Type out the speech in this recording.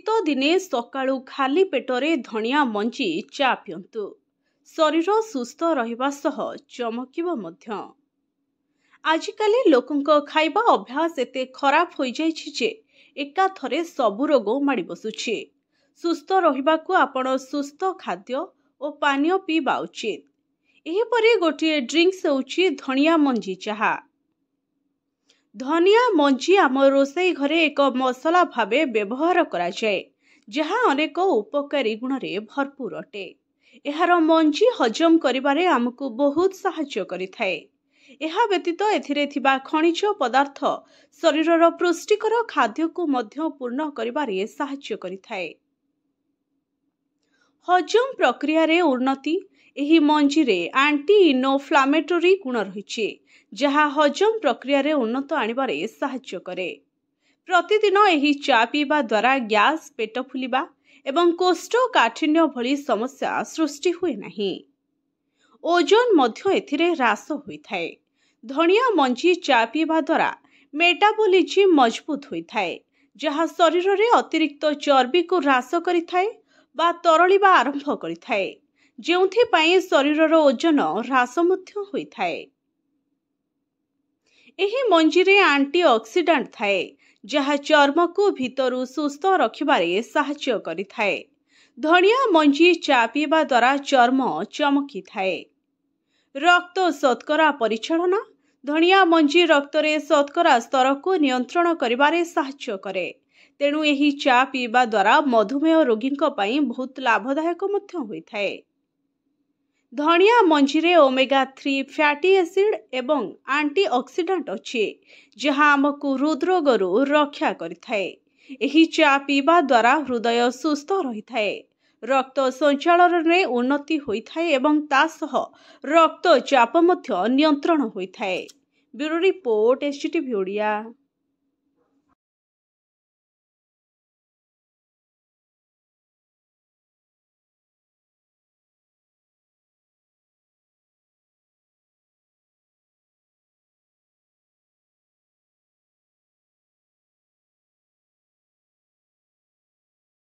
शीत दिने सकाळू खाली पेटरे धनिया मंजी चा पियंतु शरीर सुस्थ रहिबा सह चमकिब मध्य। आजिकाली लोकंक खाइबा अभ्यास एते खराब हो जाइछि जे एका थरे सबु रोग माड़ी बसुछि। सुस्थ रहिबाकु आपण सुस्थ खाद्य और पानीय पीवा उचित। एहीपरि गोटे ड्रिंक्स होउछि धनिया मंजी चाहा। धनिया मंजी आम रोषई घरे एक मसला भावे व्यवहार करा जाए, जहाँ अनेक उपकारी गुण रे भरपूर अटे। एहार मंजी हजम करिबारे आमको बहुत सहाय्य करिथाए। एहा व्यतीत एथिरे थिबा खनिज पदार्थ शरीरर पुष्टिकर खाद्य को मध्य पूर्ण करिबारे सहाय्य करिथाए। हजम प्रक्रिया रे उन्नति एही मंजी रे एंटी इनफ्लामेटरी गुण रहिछि, जहाँ हजम प्रक्रिया रे उन्नत आनिबारे सहाय्य करे। प्रतिदिन एही चा पीवा द्वारा गैस, पेट फुलिबा एवं कोष्ठकाठिन्य भली समस्या सृष्टि हुए नहीं। ओजन मध्य एथिरे ह्रास होइथाए। धनिया मंजी चा पीवा द्वारा मेटाबॉलिज्म मजबूत होइथाए, जहाँ शरीर रे अतिरिक्त चर्बी को ह्रास करिथाए बा तरलिबा आरंभ करिथाए, जेउथि पई शरीरर ओजन ह्रास मध्य होइथाए। एही मंजी रे एंटीऑक्सीडेंट थाए, जहाँ चर्म को भीतरु सुस्थ रखिबारे सहाय्य करिथाए। धनिया मंजी चा पीवा द्वारा चर्म चमकी थाए। रक्त शर्करा परिचालना धनिया मंजी रक्त रे शर्करा स्तर को नियंत्रण करिबारे सहाय्य करे। तेणु एही चा पीवा द्वारा मधुमेह रोगींक पई बहुत लाभदायक मध्य होइथाए। धनिया मंजी रे ओमेगा 3 फैटी एसिड एवं एंटीऑक्सीडेंट अछि, जहाँ आमको हृदरोगरू रक्षा करिथाए। एही चा पीवा द्वारा हृदय सुस्थ रहिथाए, रक्त संचालन रे उन्नति होइथाए एवं तासह रक्त चाप मध्य नियंत्रण होइथाए। Bureau report, STTV Odia.